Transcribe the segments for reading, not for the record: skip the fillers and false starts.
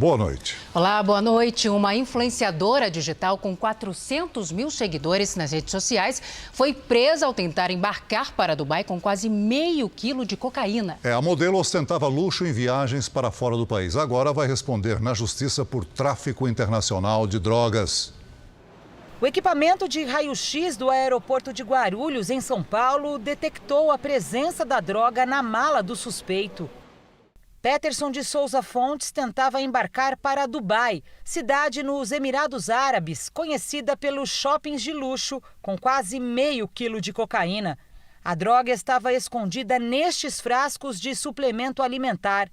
Boa noite. Olá, boa noite. Uma influenciadora digital com 400 mil seguidores nas redes sociais foi presa ao tentar embarcar para Dubai com quase meio quilo de cocaína. A modelo ostentava luxo em viagens para fora do país. Agora vai responder na justiça por tráfico internacional de drogas. O equipamento de raio-x do aeroporto de Guarulhos, em São Paulo, detectou a presença da droga na mala do suspeito. Peterson de Souza Fontes tentava embarcar para Dubai, cidade nos Emirados Árabes, conhecida pelos shoppings de luxo, com quase meio quilo de cocaína. A droga estava escondida nestes frascos de suplemento alimentar.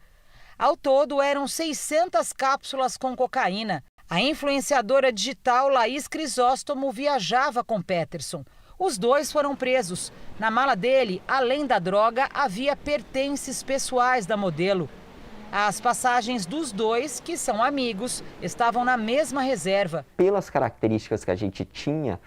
Ao todo, eram 600 cápsulas com cocaína. A influenciadora digital Laís Crisóstomo viajava com Peterson. Os dois foram presos. Na mala dele, além da droga, havia pertences pessoais da modelo. As passagens dos dois, que são amigos, estavam na mesma reserva. Pelas características que a gente tinha,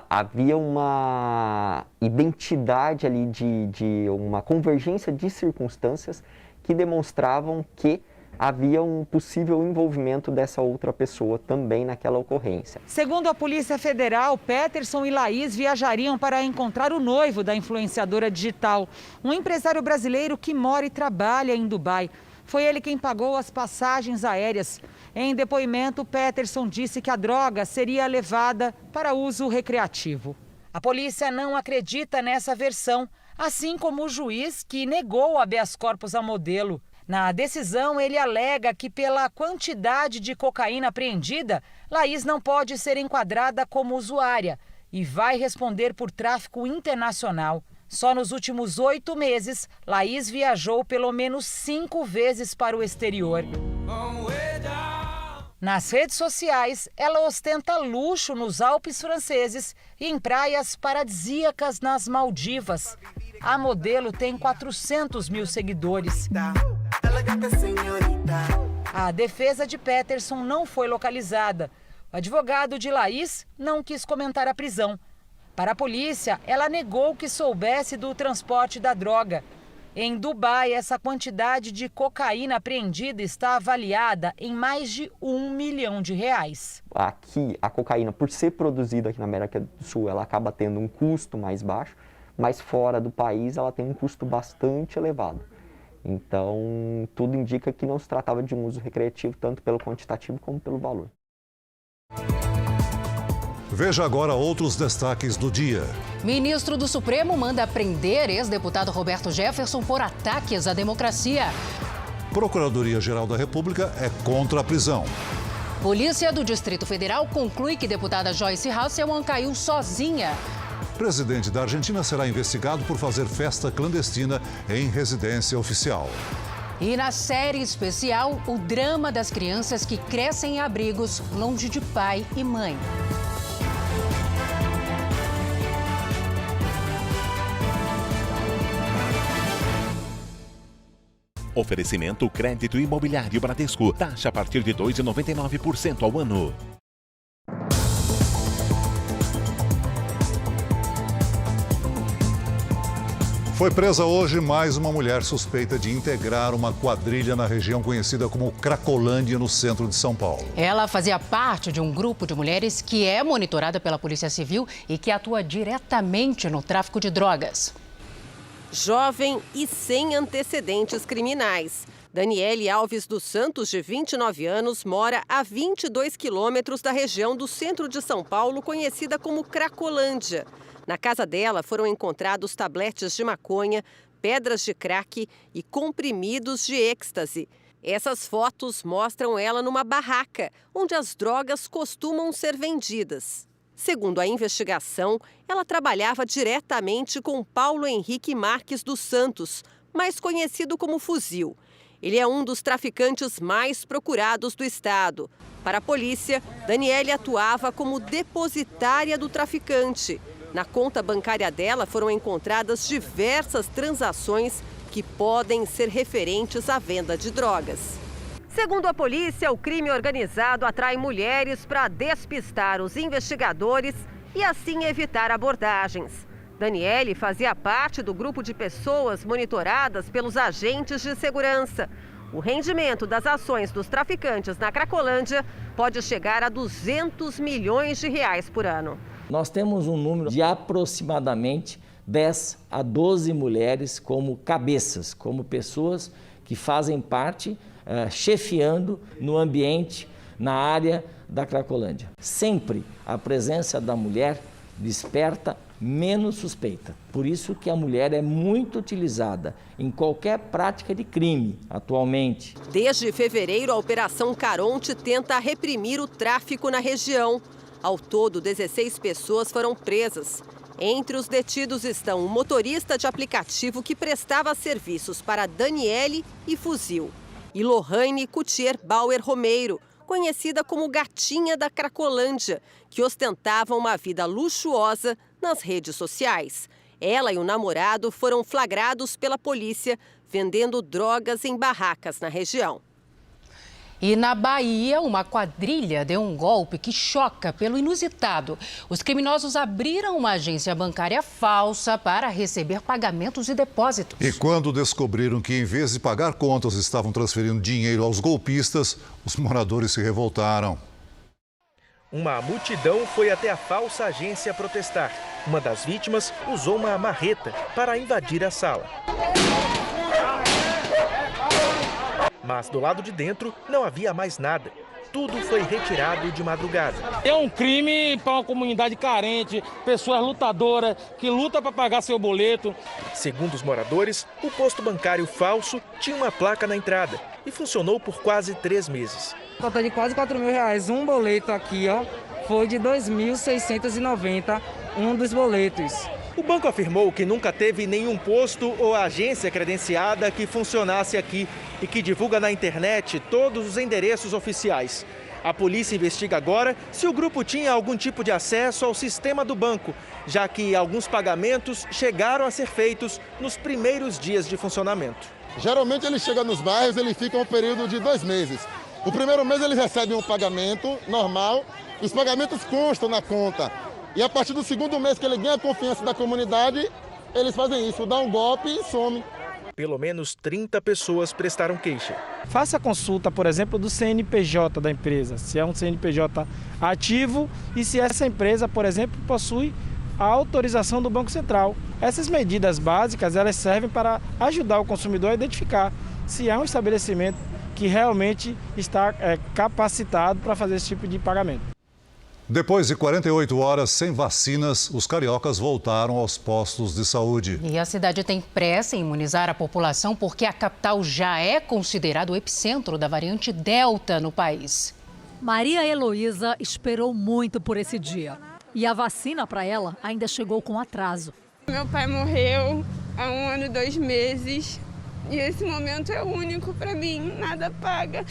havia uma identidade ali de uma convergência de circunstâncias que demonstravam que havia um possível envolvimento dessa outra pessoa também naquela ocorrência. Segundo a Polícia Federal, Peterson e Laís viajariam para encontrar o noivo da influenciadora digital, um empresário brasileiro que mora e trabalha em Dubai. Foi ele quem pagou as passagens aéreas. Em depoimento, Peterson disse que a droga seria levada para uso recreativo. A polícia não acredita nessa versão, assim como o juiz que negou habeas corpus à modelo. Na decisão, ele alega que pela quantidade de cocaína apreendida, Laís não pode ser enquadrada como usuária e vai responder por tráfico internacional. Só nos últimos 8 meses, Laís viajou pelo menos 5 vezes para o exterior. Nas redes sociais, ela ostenta luxo nos Alpes franceses e em praias paradisíacas nas Maldivas. A modelo tem 400 mil seguidores. A defesa de Peterson não foi localizada. O advogado de Laís não quis comentar a prisão. Para a polícia, ela negou que soubesse do transporte da droga. Em Dubai, essa quantidade de cocaína apreendida está avaliada em mais de R$1 milhão. Aqui, a cocaína, por ser produzida aqui na América do Sul, ela acaba tendo um custo mais baixo, mas fora do país ela tem um custo bastante elevado. Então, tudo indica que não se tratava de um uso recreativo, tanto pelo quantitativo como pelo valor. Veja agora outros destaques do dia. Ministro do Supremo manda prender ex-deputado Roberto Jefferson por ataques à democracia. Procuradoria-Geral da República é contra a prisão. Polícia do Distrito Federal conclui que deputada Joyce Hasselmann caiu sozinha. Presidente da Argentina será investigado por fazer festa clandestina em residência oficial. E na série especial, o drama das crianças que crescem em abrigos longe de pai e mãe. Oferecimento Crédito Imobiliário Bradesco. Taxa a partir de 2,99% ao ano. Foi presa hoje mais uma mulher suspeita de integrar uma quadrilha na região conhecida como Cracolândia, no centro de São Paulo. Ela fazia parte de um grupo de mulheres que é monitorada pela Polícia Civil e que atua diretamente no tráfico de drogas. Jovem e sem antecedentes criminais. Daniele Alves dos Santos, de 29 anos, mora a 22 quilômetros da região do centro de São Paulo, conhecida como Cracolândia. Na casa dela foram encontrados tabletes de maconha, pedras de crack e comprimidos de êxtase. Essas fotos mostram ela numa barraca, onde as drogas costumam ser vendidas. Segundo a investigação, ela trabalhava diretamente com Paulo Henrique Marques dos Santos, mais conhecido como Fuzil. Ele é um dos traficantes mais procurados do estado. Para a polícia, Daniele atuava como depositária do traficante. Na conta bancária dela foram encontradas diversas transações que podem ser referentes à venda de drogas. Segundo a polícia, o crime organizado atrai mulheres para despistar os investigadores e assim evitar abordagens. Daniele fazia parte do grupo de pessoas monitoradas pelos agentes de segurança. O rendimento das ações dos traficantes na Cracolândia pode chegar a 200 milhões de reais por ano. Nós temos um número de aproximadamente 10 a 12 mulheres como cabeças, como pessoas que fazem parte, chefiando no ambiente, na área da Cracolândia. Sempre a presença da mulher desperta menos suspeita. Por isso que a mulher é muito utilizada em qualquer prática de crime atualmente. Desde fevereiro, a Operação Caronte tenta reprimir o tráfico na região. Ao todo, 16 pessoas foram presas. Entre os detidos estão um motorista de aplicativo que prestava serviços para Daniele e Fuzil, e Lohane Coutier Bauer Romeiro, conhecida como Gatinha da Cracolândia, que ostentava uma vida luxuosa nas redes sociais. Ela e o namorado foram flagrados pela polícia vendendo drogas em barracas na região. E na Bahia, uma quadrilha deu um golpe que choca pelo inusitado. Os criminosos abriram uma agência bancária falsa para receber pagamentos e depósitos. E quando descobriram que, em vez de pagar contas, estavam transferindo dinheiro aos golpistas, os moradores se revoltaram. Uma multidão foi até a falsa agência protestar. Uma das vítimas usou uma marreta para invadir a sala. Mas do lado de dentro não havia mais nada. Tudo foi retirado de madrugada. É um crime para uma comunidade carente, pessoas lutadoras que lutam para pagar seu boleto. Segundo os moradores, o posto bancário falso tinha uma placa na entrada e funcionou por quase 3 meses. Falta de quase R$4.000. Um boleto aqui, ó, foi de 2.690, um dos boletos. O banco afirmou que nunca teve nenhum posto ou agência credenciada que funcionasse aqui e que divulga na internet todos os endereços oficiais. A polícia investiga agora se o grupo tinha algum tipo de acesso ao sistema do banco, já que alguns pagamentos chegaram a ser feitos nos primeiros dias de funcionamento. Geralmente ele chega nos bairros, ele fica um período de 2 meses. O primeiro mês eles recebem um pagamento normal, os pagamentos constam na conta. E a partir do segundo mês que ele ganha a confiança da comunidade, eles fazem isso, dá um golpe e some. Pelo menos 30 pessoas prestaram queixa. Faça a consulta, por exemplo, do CNPJ da empresa, se é um CNPJ ativo e se essa empresa, por exemplo, possui a autorização do Banco Central. Essas medidas básicas, elas servem para ajudar o consumidor a identificar se é um estabelecimento que realmente está capacitado para fazer esse tipo de pagamento. Depois de 48 horas sem vacinas, os cariocas voltaram aos postos de saúde. E a cidade tem pressa em imunizar a população porque a capital já é considerado o epicentro da variante Delta no país. Maria Heloísa esperou muito por esse dia. E a vacina para ela ainda chegou com atraso. Meu pai morreu há 1 ano e 2 meses. E esse momento é único para mim, nada paga.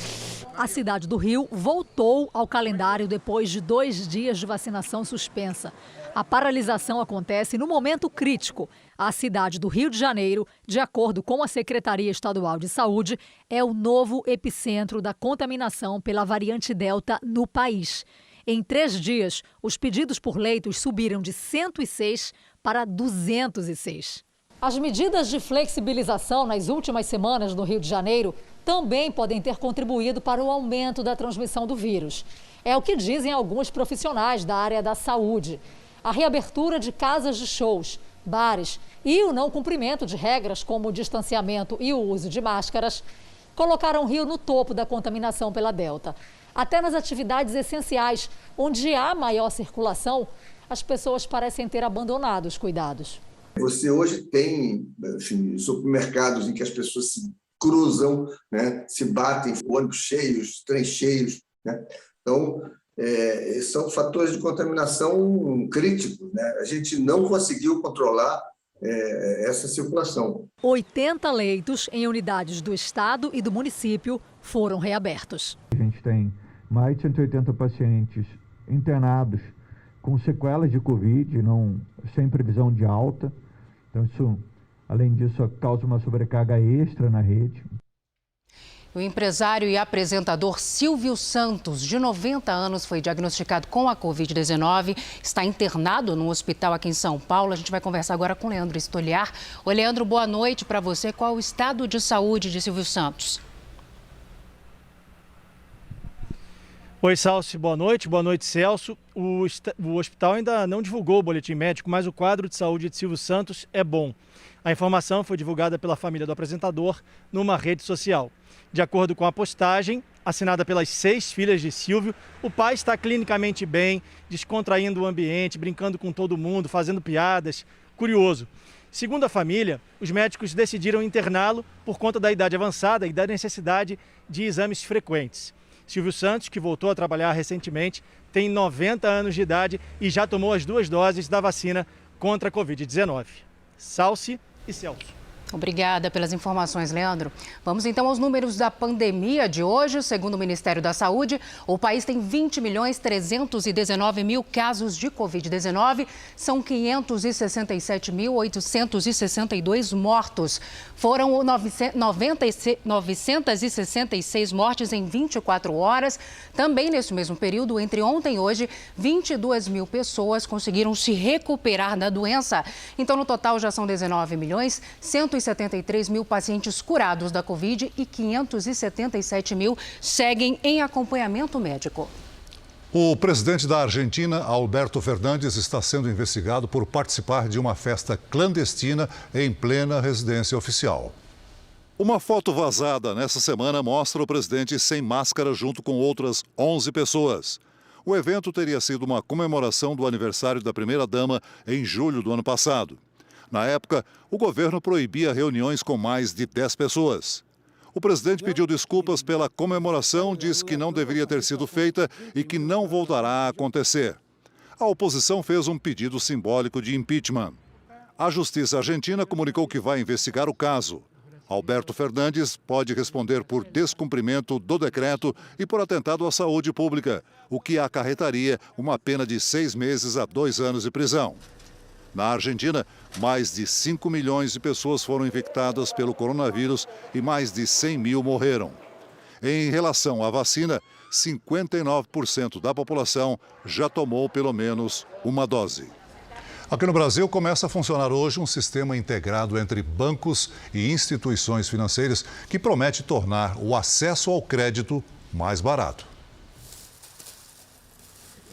A cidade do Rio voltou ao calendário depois de 2 dias de vacinação suspensa. A paralisação acontece no momento crítico. A cidade do Rio de Janeiro, de acordo com a Secretaria Estadual de Saúde, é o novo epicentro da contaminação pela variante Delta no país. Em 3 dias, os pedidos por leitos subiram de 106 para 206. As medidas de flexibilização nas últimas semanas no Rio de Janeiro também podem ter contribuído para o aumento da transmissão do vírus. É o que dizem alguns profissionais da área da saúde. A reabertura de casas de shows, bares e o não cumprimento de regras como o distanciamento e o uso de máscaras colocaram o Rio no topo da contaminação pela Delta. Até nas atividades essenciais, onde há maior circulação, as pessoas parecem ter abandonado os cuidados. Você hoje tem supermercados em que as pessoas se cruzam, né, se batem, ônibus cheios, trens cheios, né? Então, são fatores de contaminação críticos, né? A gente não conseguiu controlar essa circulação. 80 leitos em unidades do estado e do município foram reabertos. A gente tem mais de 180 pacientes internados com sequelas de Covid, sem previsão de alta. Então, isso, além disso, causa uma sobrecarga extra na rede. O empresário e apresentador Silvio Santos, de 90 anos, foi diagnosticado com a Covid-19. Está internado num hospital aqui em São Paulo. A gente vai conversar agora com o Leandro Stoliar. Oi, Leandro, boa noite para você. Qual o estado de saúde de Silvio Santos? Oi, Salsi, boa noite, Celso. O hospital ainda não divulgou o boletim médico, mas o quadro de saúde de Silvio Santos é bom. A informação foi divulgada pela família do apresentador numa rede social. De acordo com a postagem, assinada pelas 6 filhas de Silvio, o pai está clinicamente bem, descontraindo o ambiente, brincando com todo mundo, fazendo piadas. Curioso. Segundo a família, os médicos decidiram interná-lo por conta da idade avançada e da necessidade de exames frequentes. Silvio Santos, que voltou a trabalhar recentemente, tem 90 anos de idade e já tomou as 2 doses da vacina contra a Covid-19. Salsi e Celso. Obrigada pelas informações, Leandro. Vamos então aos números da pandemia de hoje. Segundo o Ministério da Saúde, o país tem 20.319.000 casos de Covid-19. São 567.862 mortos. Foram 966 mortes em 24 horas. Também nesse mesmo período, entre ontem e hoje, 22 mil pessoas conseguiram se recuperar da doença. Então, no total, já são 19.173 mil pacientes curados da Covid e 577 mil seguem em acompanhamento médico. O presidente da Argentina, Alberto Fernandes, está sendo investigado por participar de uma festa clandestina em plena residência oficial. Uma foto vazada nessa semana mostra o presidente sem máscara junto com outras 11 pessoas. O evento teria sido uma comemoração do aniversário da primeira-dama em julho do ano passado. Na época, o governo proibia reuniões com mais de 10 pessoas. O presidente pediu desculpas pela comemoração, disse que não deveria ter sido feita e que não voltará a acontecer. A oposição fez um pedido simbólico de impeachment. A Justiça Argentina comunicou que vai investigar o caso. Alberto Fernandes pode responder por descumprimento do decreto e por atentado à saúde pública, o que acarretaria uma pena de 6 meses a 2 anos de prisão. Na Argentina, mais de 5 milhões de pessoas foram infectadas pelo coronavírus e mais de 100 mil morreram. Em relação à vacina, 59% da população já tomou pelo menos uma dose. Aqui no Brasil começa a funcionar hoje um sistema integrado entre bancos e instituições financeiras que promete tornar o acesso ao crédito mais barato.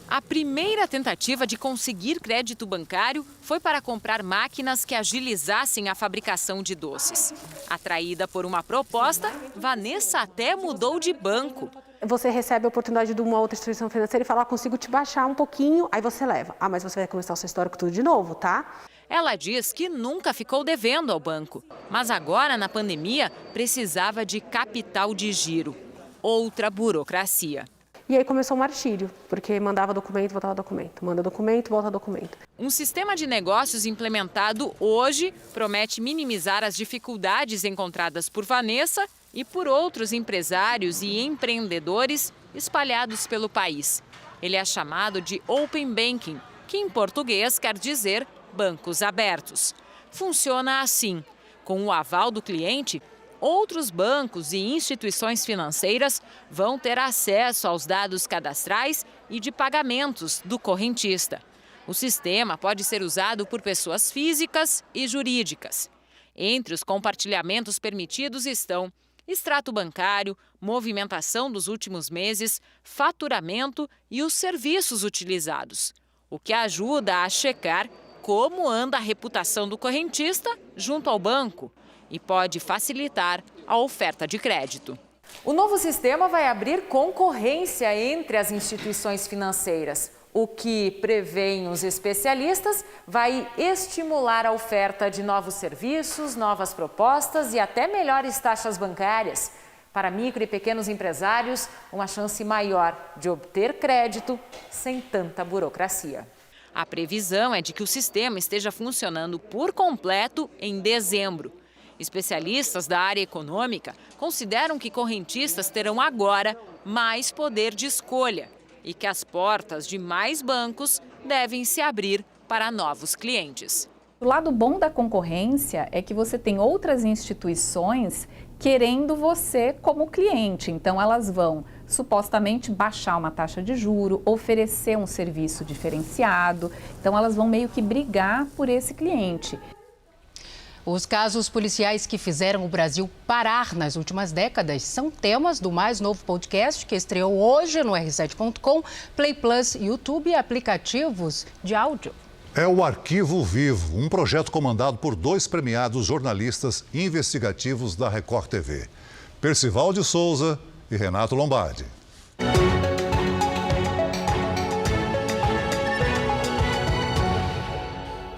A primeira tentativa de conseguir crédito bancário foi para comprar máquinas que agilizassem a fabricação de doces. Atraída por uma proposta, Vanessa até mudou de banco. Você recebe a oportunidade de uma outra instituição financeira e fala, consigo te baixar um pouquinho, aí você leva. Ah, mas você vai começar o seu histórico tudo de novo, tá? Ela diz que nunca ficou devendo ao banco, mas agora, na pandemia, precisava de capital de giro. Outra burocracia. E aí começou o martírio, porque mandava documento, voltava documento, manda documento, volta documento. Um sistema de negócios implementado hoje promete minimizar as dificuldades encontradas por Vanessa e por outros empresários e empreendedores espalhados pelo país. Ele é chamado de Open Banking, que em português quer dizer bancos abertos. Funciona assim: com o aval do cliente, outros bancos e instituições financeiras vão ter acesso aos dados cadastrais e de pagamentos do correntista. O sistema pode ser usado por pessoas físicas e jurídicas. Entre os compartilhamentos permitidos estão extrato bancário, movimentação dos últimos meses, faturamento e os serviços utilizados, o que ajuda a checar como anda a reputação do correntista junto ao banco e pode facilitar a oferta de crédito. O novo sistema vai abrir concorrência entre as instituições financeiras. O que prevêem os especialistas vai estimular a oferta de novos serviços, novas propostas e até melhores taxas bancárias. Para micro e pequenos empresários, uma chance maior de obter crédito sem tanta burocracia. A previsão é de que o sistema esteja funcionando por completo em dezembro. Especialistas da área econômica consideram que correntistas terão agora mais poder de escolha e que as portas de mais bancos devem se abrir para novos clientes. O lado bom da concorrência é que você tem outras instituições querendo você como cliente. Então, elas vão supostamente baixar uma taxa de juro, oferecer um serviço diferenciado. Então, elas vão meio que brigar por esse cliente. Os casos policiais que fizeram o Brasil parar nas últimas décadas são temas do mais novo podcast que estreou hoje no R7.com, Play Plus, YouTube e aplicativos de áudio. É o Arquivo Vivo, um projeto comandado por 2 premiados jornalistas investigativos da Record TV, Percival de Souza e Renato Lombardi.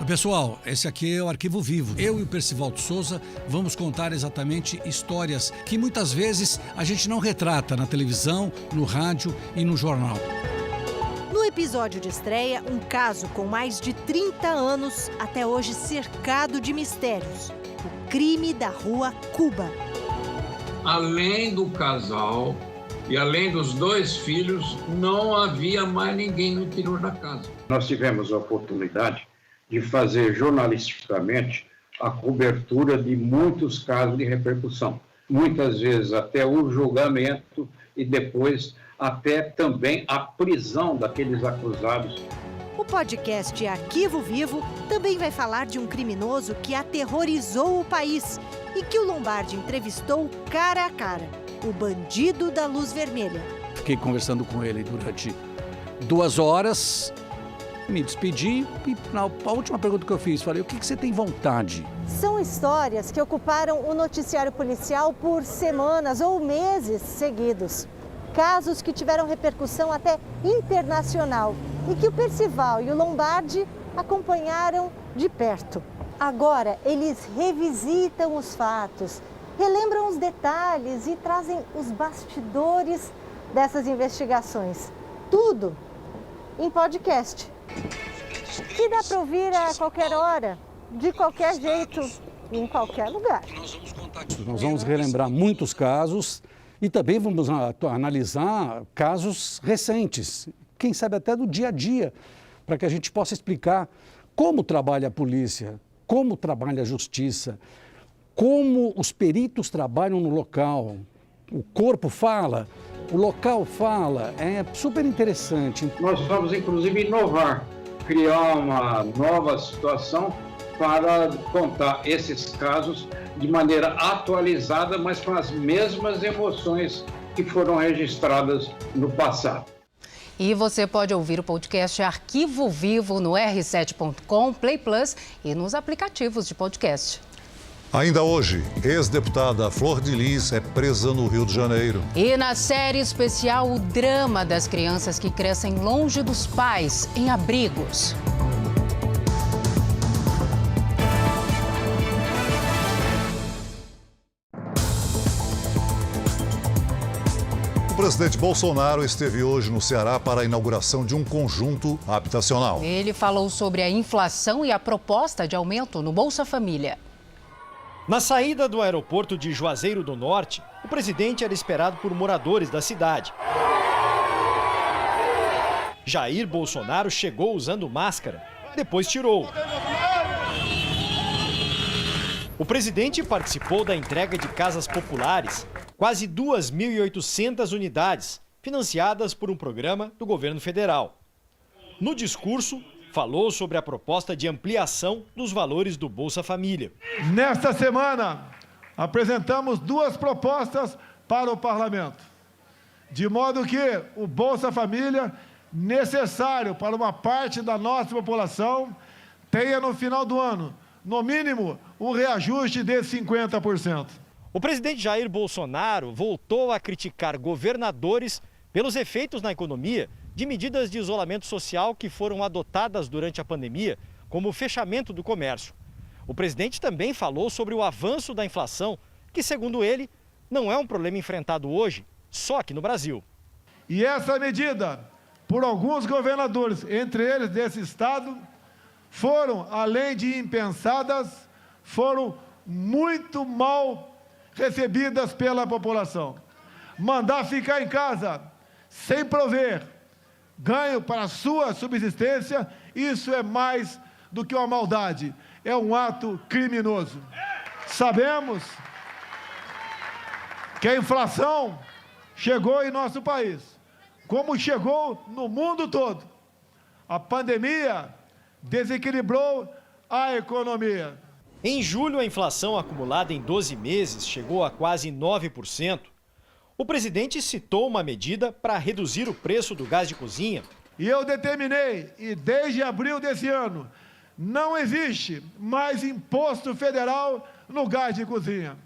Pessoal, esse aqui é o Arquivo Vivo. Eu e o Percival de Souza vamos contar exatamente histórias que muitas vezes a gente não retrata na televisão, no rádio e no jornal. No episódio de estreia, um caso com mais de 30 anos, até hoje cercado de mistérios. O crime da Rua Cuba. Além do casal e além dos 2 filhos, não havia mais ninguém no interior da casa. Nós tivemos a oportunidade de fazer jornalisticamente a cobertura de muitos casos de repercussão. Muitas vezes até o julgamento e depois até também a prisão daqueles acusados. O podcast Arquivo Vivo também vai falar de um criminoso que aterrorizou o país e que o Lombardi entrevistou cara a cara, o bandido da luz vermelha. Fiquei conversando com ele durante 2 horas, me despedi e a última pergunta que eu fiz, falei, o que você tem vontade? São histórias que ocuparam o noticiário policial por semanas ou meses seguidos. Casos que tiveram repercussão até internacional e que o Percival e o Lombardi acompanharam de perto. Agora, eles revisitam os fatos, relembram os detalhes e trazem os bastidores dessas investigações. Tudo em podcast. Que dá para ouvir a qualquer hora, de qualquer jeito, em qualquer lugar. Nós vamos relembrar muitos casos e também vamos analisar casos recentes, quem sabe até do dia a dia, para que a gente possa explicar como trabalha a polícia, como trabalha a justiça, como os peritos trabalham no local. O corpo fala, o local fala, é super interessante. Nós vamos, inclusive, inovar, criar uma nova situação para contar esses casos de maneira atualizada, mas com as mesmas emoções que foram registradas no passado. E você pode ouvir o podcast Arquivo Vivo no R7.com, Play Plus e nos aplicativos de podcast. Ainda hoje, ex-deputada Flor de Lis é presa no Rio de Janeiro. E na série especial, o drama das crianças que crescem longe dos pais, em abrigos. O presidente Bolsonaro esteve hoje no Ceará para a inauguração de um conjunto habitacional. Ele falou sobre a inflação e a proposta de aumento no Bolsa Família. Na saída do aeroporto de Juazeiro do Norte, o presidente era esperado por moradores da cidade. Jair Bolsonaro chegou usando máscara, depois tirou. O presidente participou da entrega de casas populares, quase 2.800 unidades, financiadas por um programa do governo federal. No discurso, falou sobre a proposta de ampliação dos valores do Bolsa Família. Nesta semana, apresentamos 2 propostas para o Parlamento, de modo que o Bolsa Família, necessário para uma parte da nossa população, tenha no final do ano, no mínimo, um reajuste de 50%. O presidente Jair Bolsonaro voltou a criticar governadores pelos efeitos na economia de medidas de isolamento social que foram adotadas durante a pandemia, como o fechamento do comércio. O presidente também falou sobre o avanço da inflação, que, segundo ele, não é um problema enfrentado hoje, só aqui no Brasil. E essa medida, por alguns governadores, entre eles desse estado, foram, além de impensadas, foram muito mal recebidas pela população. Mandar ficar em casa sem prover ganho para a sua subsistência, isso é mais do que uma maldade, é um ato criminoso. Sabemos que a inflação chegou em nosso país, como chegou no mundo todo. A pandemia desequilibrou a economia. Em julho, a inflação acumulada em 12 meses chegou a quase 9%. O presidente citou uma medida para reduzir o preço do gás de cozinha. E eu determinei, e desde abril desse ano, não existe mais imposto federal no gás de cozinha.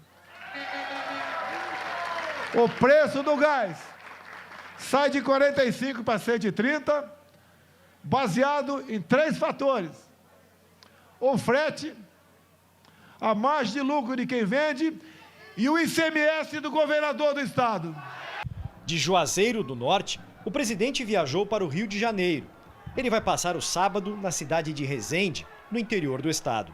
O preço do gás sai de 45 para 130, baseado em 3 fatores: o frete, a margem de lucro de quem vende e o ICMS do governador do estado. De Juazeiro do Norte, o presidente viajou para o Rio de Janeiro. Ele vai passar o sábado na cidade de Resende, no interior do estado.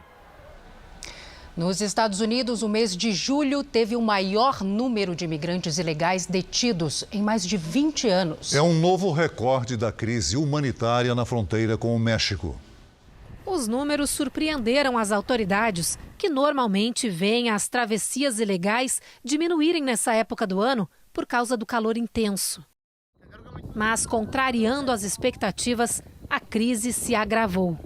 Nos Estados Unidos, o mês de julho teve o maior número de imigrantes ilegais detidos em mais de 20 anos. É um novo recorde da crise humanitária na fronteira com o México. Os números surpreenderam as autoridades, que normalmente veem as travessias ilegais diminuírem nessa época do ano por causa do calor intenso. Mas, contrariando as expectativas, a crise se agravou.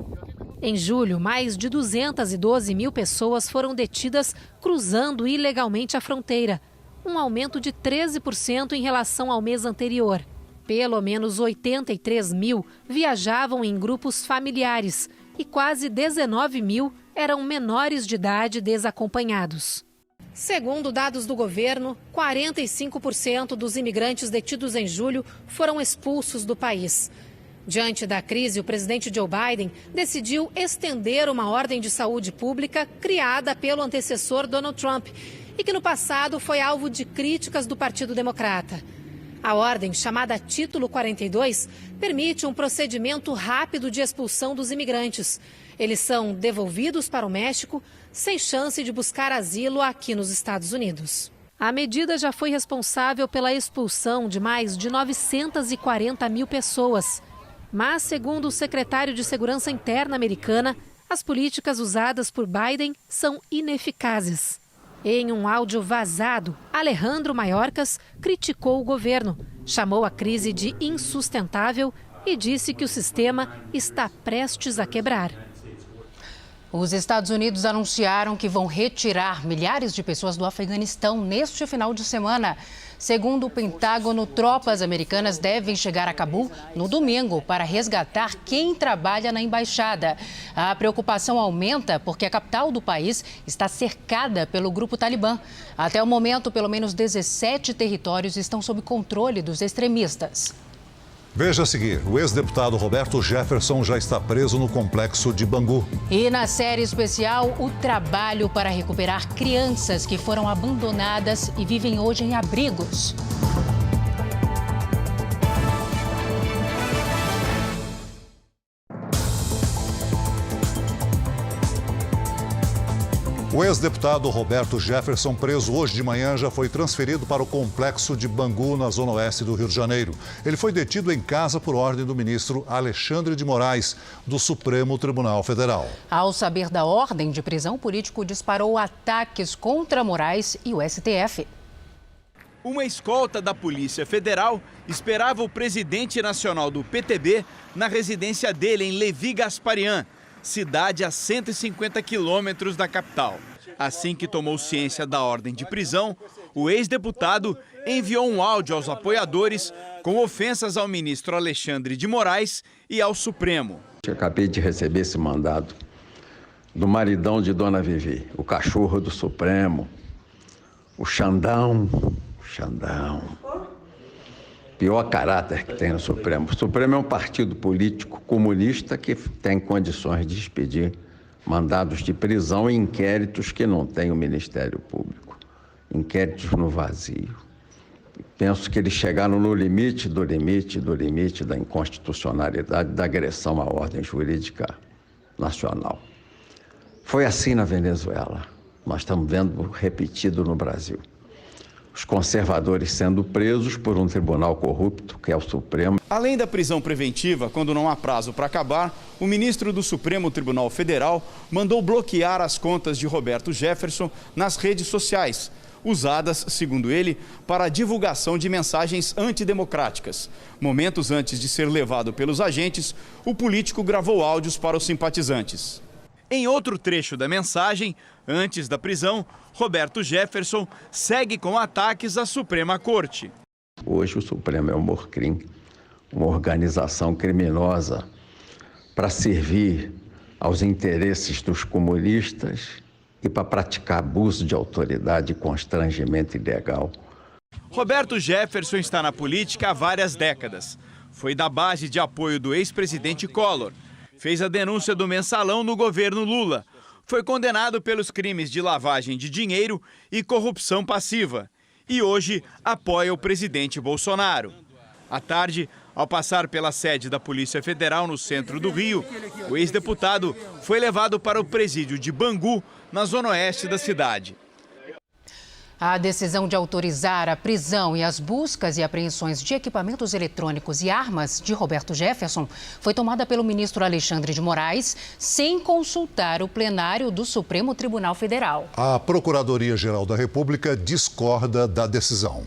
Em julho, mais de 212 mil pessoas foram detidas cruzando ilegalmente a fronteira, um aumento de 13% em relação ao mês anterior. Pelo menos 83 mil viajavam em grupos familiares e quase 19 mil eram menores de idade desacompanhados. Segundo dados do governo, 45% dos imigrantes detidos em julho foram expulsos do país. Diante da crise, o presidente Joe Biden decidiu estender uma ordem de saúde pública criada pelo antecessor Donald Trump e que no passado foi alvo de críticas do Partido Democrata. A ordem, chamada Título 42, permite um procedimento rápido de expulsão dos imigrantes. Eles são devolvidos para o México sem chance de buscar asilo aqui nos Estados Unidos. A medida já foi responsável pela expulsão de mais de 940 mil pessoas. Mas, segundo o secretário de Segurança Interna americana, as políticas usadas por Biden são ineficazes. Em um áudio vazado, Alejandro Mayorkas criticou o governo, chamou a crise de insustentável e disse que o sistema está prestes a quebrar. Os Estados Unidos anunciaram que vão retirar milhares de pessoas do Afeganistão neste final de semana. Segundo o Pentágono, tropas americanas devem chegar a Cabul no domingo para resgatar quem trabalha na embaixada. A preocupação aumenta porque a capital do país está cercada pelo grupo Talibã. Até o momento, pelo menos 17 territórios estão sob controle dos extremistas. Veja a seguir, o ex-deputado Roberto Jefferson já está preso no complexo de Bangu. E na série especial, o trabalho para recuperar crianças que foram abandonadas e vivem hoje em abrigos. O ex-deputado Roberto Jefferson, preso hoje de manhã, já foi transferido para o complexo de Bangu, na zona oeste do Rio de Janeiro. Ele foi detido em casa por ordem do ministro Alexandre de Moraes, do Supremo Tribunal Federal. Ao saber da ordem de prisão, o político disparou ataques contra Moraes e o STF. Uma escolta da Polícia Federal esperava o presidente nacional do PTB na residência dele em Levi Gasparian, cidade a 150 quilômetros da capital. Assim que tomou ciência da ordem de prisão, o ex-deputado enviou um áudio aos apoiadores com ofensas ao ministro Alexandre de Moraes e ao Supremo. Eu acabei de receber esse mandado do maridão de Dona Vivi, o cachorro do Supremo, o Xandão. Pior caráter que tem no Supremo. O Supremo é um partido político comunista que tem condições de expedir mandados de prisão e inquéritos que não tem o Ministério Público. Inquéritos no vazio. Penso que eles chegaram no limite da inconstitucionalidade, da agressão à ordem jurídica nacional. Foi assim na Venezuela. Nós estamos vendo repetido no Brasil. Os conservadores sendo presos por um tribunal corrupto, que é o Supremo. Além da prisão preventiva, quando não há prazo para acabar, o ministro do Supremo Tribunal Federal mandou bloquear as contas de Roberto Jefferson nas redes sociais, usadas, segundo ele, para a divulgação de mensagens antidemocráticas. Momentos antes de ser levado pelos agentes, o político gravou áudios para os simpatizantes. Em outro trecho da mensagem, antes da prisão, Roberto Jefferson segue com ataques à Suprema Corte. Hoje o Supremo é um Morcrim, uma organização criminosa para servir aos interesses dos comunistas e para praticar abuso de autoridade e constrangimento ilegal. Roberto Jefferson está na política há várias décadas. Foi da base de apoio do ex-presidente Collor. Fez a denúncia do mensalão no governo Lula. Foi condenado pelos crimes de lavagem de dinheiro e corrupção passiva. E hoje apoia o presidente Bolsonaro. À tarde, ao passar pela sede da Polícia Federal no centro do Rio, o ex-deputado foi levado para o presídio de Bangu, na zona oeste da cidade. A decisão de autorizar a prisão e as buscas e apreensões de equipamentos eletrônicos e armas de Roberto Jefferson foi tomada pelo ministro Alexandre de Moraes sem consultar o plenário do Supremo Tribunal Federal. A Procuradoria-Geral da República discorda da decisão.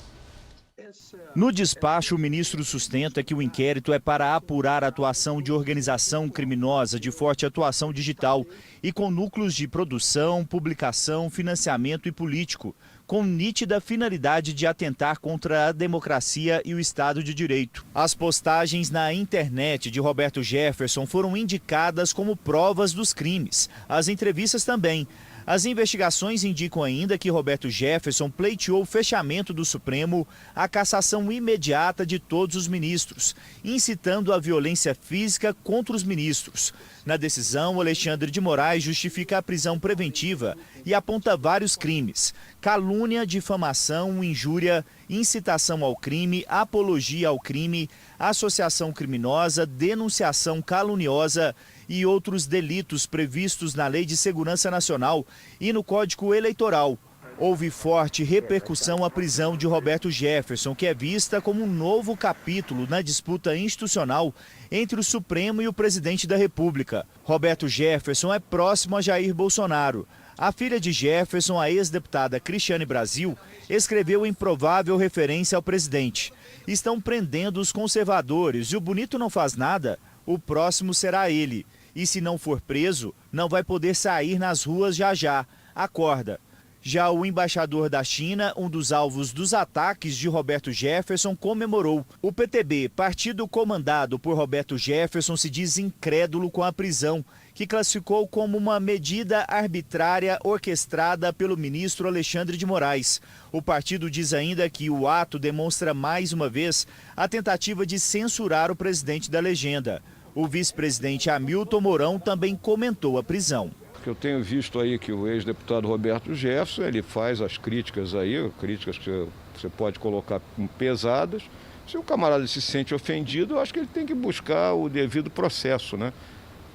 No despacho, o ministro sustenta que o inquérito é para apurar a atuação de organização criminosa de forte atuação digital e com núcleos de produção, publicação, financiamento e político, com nítida finalidade de atentar contra a democracia e o Estado de Direito. As postagens na internet de Roberto Jefferson foram indicadas como provas dos crimes. As entrevistas também. As investigações indicam ainda que Roberto Jefferson pleiteou o fechamento do Supremo, a cassação imediata de todos os ministros, incitando a violência física contra os ministros. Na decisão, Alexandre de Moraes justifica a prisão preventiva e aponta vários crimes: calúnia, difamação, injúria, incitação ao crime, apologia ao crime, associação criminosa, denunciação caluniosa e outros delitos previstos na Lei de Segurança Nacional e no Código Eleitoral. Houve forte repercussão à prisão de Roberto Jefferson, que é vista como um novo capítulo na disputa institucional entre o Supremo e o presidente da República. Roberto Jefferson é próximo a Jair Bolsonaro. A filha de Jefferson, a ex-deputada Cristiane Brasil, escreveu improvável referência ao presidente. Estão prendendo os conservadores e o bonito não faz nada, o próximo será ele. E se não for preso, não vai poder sair nas ruas já. Acorda. Já o embaixador da China, um dos alvos dos ataques de Roberto Jefferson, comemorou. O PTB, partido comandado por Roberto Jefferson, se diz incrédulo com a prisão, que classificou como uma medida arbitrária orquestrada pelo ministro Alexandre de Moraes. O partido diz ainda que o ato demonstra mais uma vez a tentativa de censurar o presidente da legenda. O vice-presidente Hamilton Mourão também comentou a prisão. Eu tenho visto aí que o ex-deputado Roberto Jefferson, ele faz as críticas aí, críticas que você pode colocar pesadas. Se o camarada se sente ofendido, eu acho que ele tem que buscar o devido processo, né?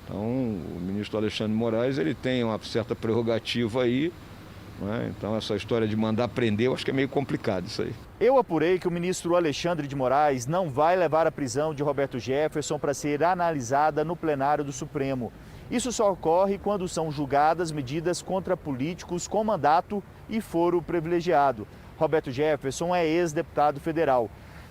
Então, o ministro Alexandre de Moraes, ele tem uma certa prerrogativa aí, né? Então, essa história de mandar prender, eu acho que é meio complicado isso aí. Eu apurei que o ministro Alexandre de Moraes não vai levar a prisão de Roberto Jefferson para ser analisada no plenário do Supremo. Isso só ocorre quando são julgadas medidas contra políticos com mandato e foro privilegiado. Roberto Jefferson é ex-deputado federal.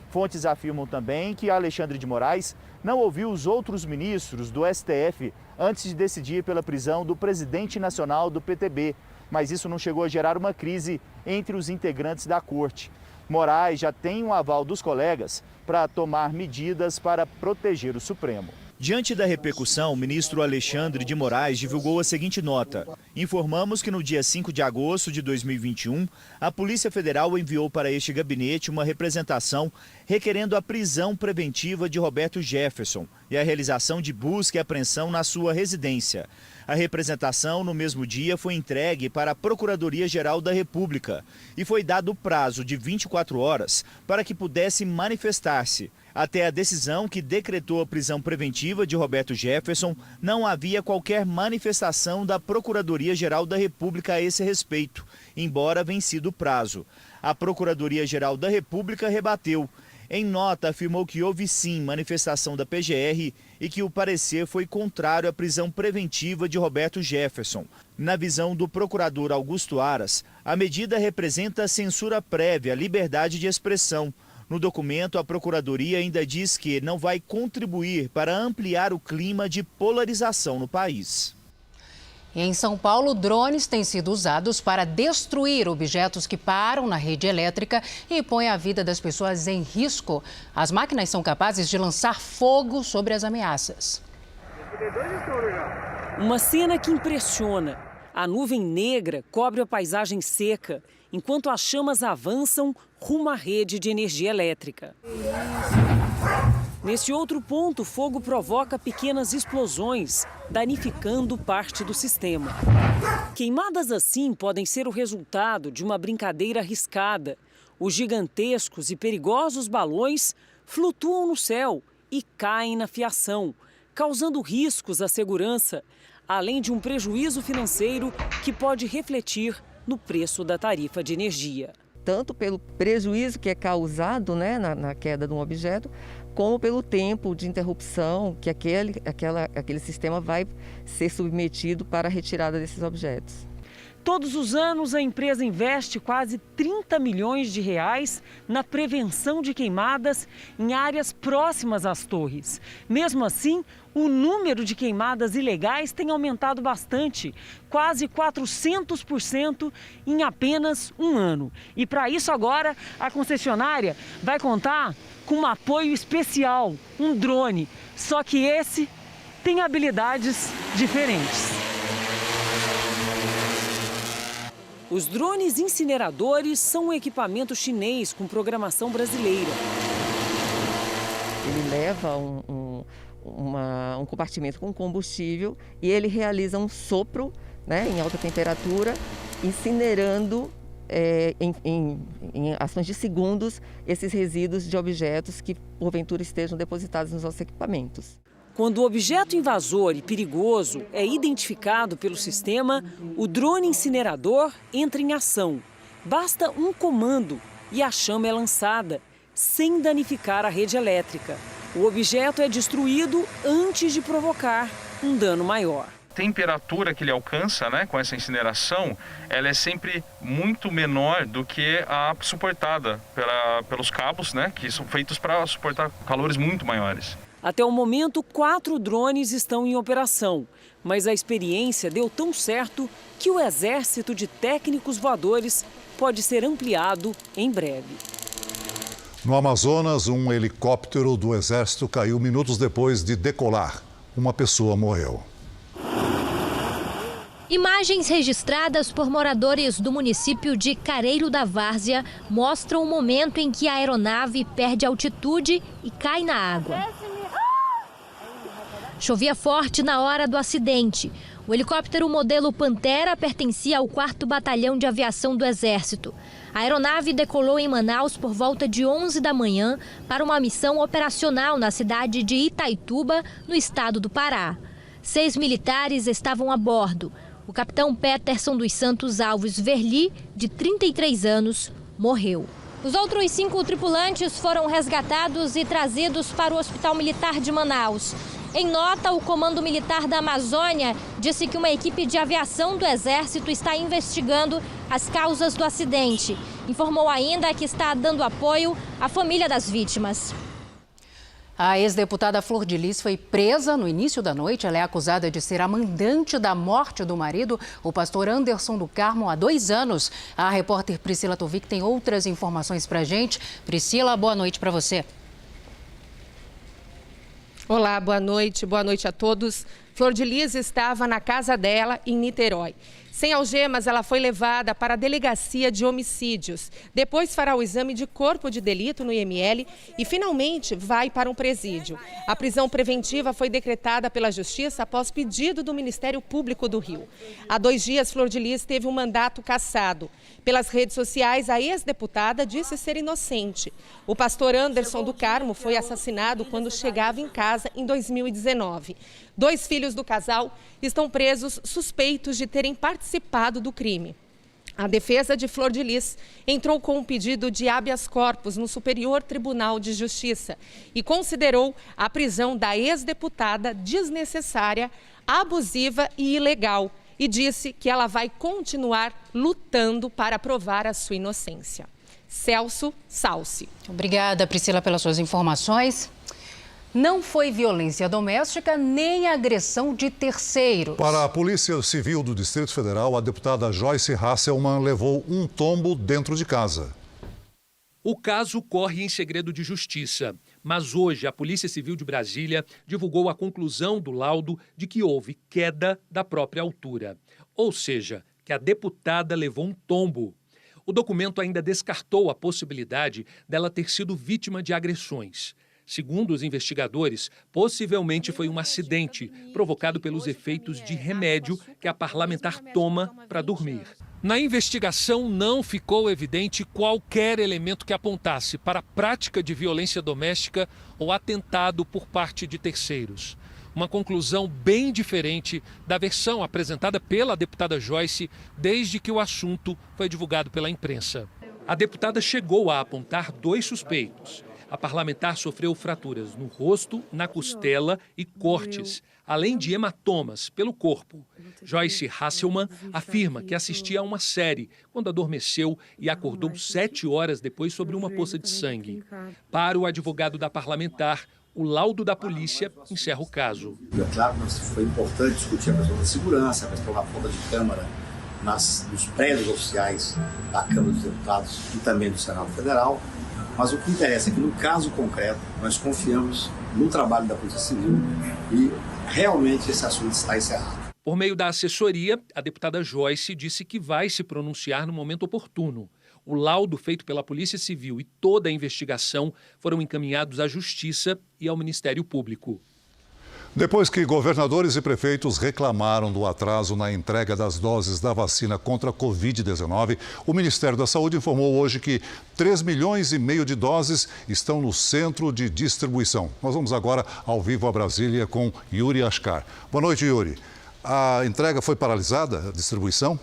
Fontes afirmam também que Alexandre de Moraes não ouviu os outros ministros do STF antes de decidir pela prisão do presidente nacional do PTB, mas isso não chegou a gerar uma crise entre os integrantes da corte. Moraes já tem um aval dos colegas para tomar medidas para proteger o Supremo. Diante da repercussão, o ministro Alexandre de Moraes divulgou a seguinte nota. Informamos que no dia 5 de agosto de 2021, a Polícia Federal enviou para este gabinete uma representação requerendo a prisão preventiva de Roberto Jefferson e a realização de busca e apreensão na sua residência. A representação, no mesmo dia, foi entregue para a Procuradoria-Geral da República e foi dado o prazo de 24 horas para que pudesse manifestar-se. Até a decisão que decretou a prisão preventiva de Roberto Jefferson, não havia qualquer manifestação da Procuradoria-Geral da República a esse respeito, embora vencido o prazo. A Procuradoria-Geral da República rebateu. Em nota, afirmou que houve sim manifestação da PGR e que o parecer foi contrário à prisão preventiva de Roberto Jefferson. Na visão do procurador Augusto Aras, a medida representa censura prévia à liberdade de expressão. No documento, a Procuradoria ainda diz que não vai contribuir para ampliar o clima de polarização no país. E em São Paulo, drones têm sido usados para destruir objetos que param na rede elétrica e põem a vida das pessoas em risco. As máquinas são capazes de lançar fogo sobre as ameaças. Uma cena que impressiona. A nuvem negra cobre a paisagem seca, enquanto as chamas avançam rumo à rede de energia elétrica. Nesse outro ponto, o fogo provoca pequenas explosões, danificando parte do sistema. Queimadas assim podem ser o resultado de uma brincadeira arriscada. Os gigantescos e perigosos balões flutuam no céu e caem na fiação, causando riscos à segurança, além de um prejuízo financeiro que pode refletir no preço da tarifa de energia. Tanto pelo prejuízo que é causado, né, na queda de um objeto, como pelo tempo de interrupção que aquele sistema vai ser submetido para a retirada desses objetos. Todos os anos, a empresa investe quase 30 milhões de reais na prevenção de queimadas em áreas próximas às torres. Mesmo assim, o número de queimadas ilegais tem aumentado bastante, quase 400% em apenas um ano. E para isso agora, a concessionária vai contar com um apoio especial, um drone. Só que esse tem habilidades diferentes. Os drones incineradores são um equipamento chinês com programação brasileira. Ele leva um compartimento com combustível e ele realiza um sopro, né, em alta temperatura, incinerando em ações de segundos esses resíduos de objetos que porventura estejam depositados nos nossos equipamentos. Quando o objeto invasor e perigoso é identificado pelo sistema, o drone incinerador entra em ação. Basta um comando e a chama é lançada, sem danificar a rede elétrica. O objeto é destruído antes de provocar um dano maior. A temperatura que ele alcança, né, com essa incineração, ela é sempre muito menor do que a suportada pelos cabos, né, que são feitos para suportar calores muito maiores. Até o momento, 4 drones estão em operação, mas a experiência deu tão certo que o exército de técnicos voadores pode ser ampliado em breve. No Amazonas, um helicóptero do Exército caiu minutos depois de decolar. Uma pessoa morreu. Imagens registradas por moradores do município de Careiro da Várzea mostram o momento em que a aeronave perde altitude e cai na água. Chovia forte na hora do acidente. O helicóptero modelo Pantera pertencia ao 4º Batalhão de Aviação do Exército. A aeronave decolou em Manaus por volta de 11 da manhã para uma missão operacional na cidade de Itaituba, no estado do Pará. 6 militares estavam a bordo. O capitão Peterson dos Santos Alves Verli, de 33 anos, morreu. Os outros 5 tripulantes foram resgatados e trazidos para o Hospital Militar de Manaus. Em nota, o Comando Militar da Amazônia disse que uma equipe de aviação do Exército está investigando as causas do acidente. Informou ainda que está dando apoio à família das vítimas. A ex-deputada Flor de Lis foi presa no início da noite. Ela é acusada de ser a mandante da morte do marido, o pastor Anderson do Carmo, há 2 anos. A repórter Priscila Tovic tem outras informações para a gente. Priscila, boa noite para você. Olá, boa noite a todos. Flor de Lis estava na casa dela em Niterói. Sem algemas, ela foi levada para a delegacia de homicídios. Depois fará o exame de corpo de delito no IML e finalmente vai para um presídio. A prisão preventiva foi decretada pela Justiça após pedido do Ministério Público do Rio. Há 2 dias, Flor de Lis teve um mandato cassado. Pelas redes sociais, a ex-deputada disse ser inocente. O pastor Anderson do Carmo foi assassinado quando chegava em casa em 2019. 2 filhos do casal estão presos suspeitos de terem participado do crime. A defesa de Flor de Lis entrou com um pedido de habeas corpus no Superior Tribunal de Justiça e considerou a prisão da ex-deputada desnecessária, abusiva e ilegal e disse que ela vai continuar lutando para provar a sua inocência. Celso Salsi. Obrigada, Priscila, pelas suas informações. Não foi violência doméstica nem agressão de terceiro. Para a Polícia Civil do Distrito Federal, a deputada Joyce Hasselmann levou um tombo dentro de casa. O caso corre em segredo de justiça, mas hoje a Polícia Civil de Brasília divulgou a conclusão do laudo de que houve queda da própria altura, ou seja, que a deputada levou um tombo. O documento ainda descartou a possibilidade dela ter sido vítima de agressões. Segundo os investigadores, possivelmente foi um acidente provocado pelos efeitos de remédio que a parlamentar toma para dormir. Na investigação não ficou evidente qualquer elemento que apontasse para a prática de violência doméstica ou atentado por parte de terceiros. Uma conclusão bem diferente da versão apresentada pela deputada Joyce desde que o assunto foi divulgado pela imprensa. A deputada chegou a apontar 2 suspeitos. A parlamentar sofreu fraturas no rosto, na costela e cortes, além de hematomas pelo corpo. Joyce Hasselmann afirma que assistia a uma série quando adormeceu e acordou 7 horas depois sobre uma poça de sangue. Para o advogado da parlamentar, o laudo da polícia encerra o caso. É claro que foi importante discutir a questão da segurança, a questão da ponta de câmara nos prédios oficiais da Câmara dos Deputados e também do Senado Federal. Mas o que interessa é que, no caso concreto, nós confiamos no trabalho da Polícia Civil e realmente esse assunto está encerrado. Por meio da assessoria, a deputada Joyce disse que vai se pronunciar no momento oportuno. O laudo feito pela Polícia Civil e toda a investigação foram encaminhados à Justiça e ao Ministério Público. Depois que governadores e prefeitos reclamaram do atraso na entrega das doses da vacina contra a Covid-19, o Ministério da Saúde informou hoje que 3,5 milhões de doses estão no centro de distribuição. Nós vamos agora ao vivo a Brasília com Yuri Ascar. Boa noite, Yuri. A entrega foi paralisada, a distribuição?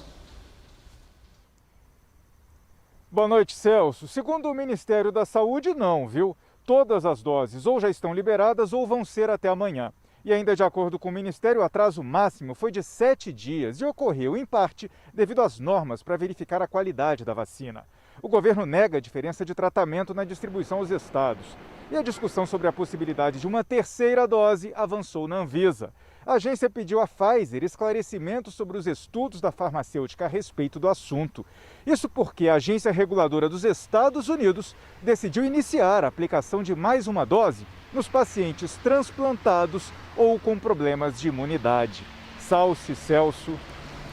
Boa noite, Celso. Segundo o Ministério da Saúde, não, viu? Todas as doses ou já estão liberadas ou vão ser até amanhã. E ainda de acordo com o Ministério, o atraso máximo foi de 7 dias e ocorreu, em parte, devido às normas para verificar a qualidade da vacina. O governo nega a diferença de tratamento na distribuição aos estados. E a discussão sobre a possibilidade de uma terceira dose avançou na Anvisa. A agência pediu à Pfizer esclarecimentos sobre os estudos da farmacêutica a respeito do assunto. Isso porque a agência reguladora dos Estados Unidos decidiu iniciar a aplicação de mais uma dose nos pacientes transplantados ou com problemas de imunidade. Salce, Celso.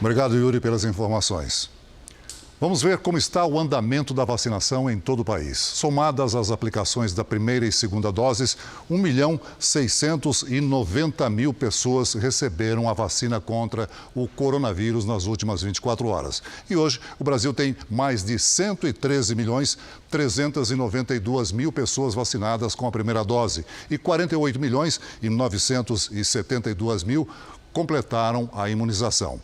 Obrigado, Yuri, pelas informações. Vamos ver como está o andamento da vacinação em todo o país. Somadas as aplicações da primeira e segunda doses, 1.690.000 pessoas receberam a vacina contra o coronavírus nas últimas 24 horas. E hoje o Brasil tem mais de 113.392.000 pessoas vacinadas com a primeira dose e 48.972.000 completaram a imunização.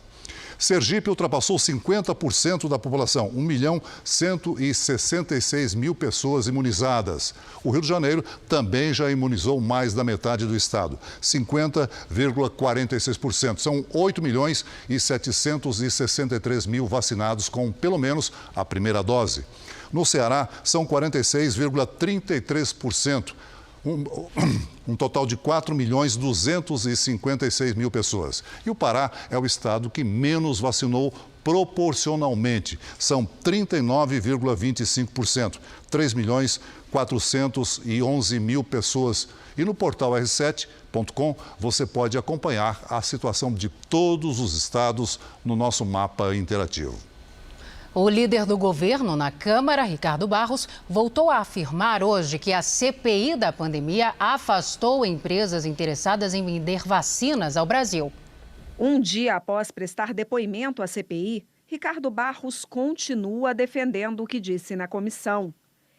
Sergipe ultrapassou 50% da população, 1.166.000 pessoas imunizadas. O Rio de Janeiro também já imunizou mais da metade do estado, 50,46%. São 8.763.000 vacinados com pelo menos a primeira dose. No Ceará, são 46,33%. Um total de 4.256.000 pessoas. E o Pará é o estado que menos vacinou proporcionalmente. São 39,25%, 3.411.000 pessoas. E no portal r7.com você pode acompanhar a situação de todos os estados no nosso mapa interativo. O líder do governo na Câmara, Ricardo Barros, voltou a afirmar hoje que a CPI da pandemia afastou empresas interessadas em vender vacinas ao Brasil. Um dia após prestar depoimento à CPI, Ricardo Barros continua defendendo o que disse na comissão.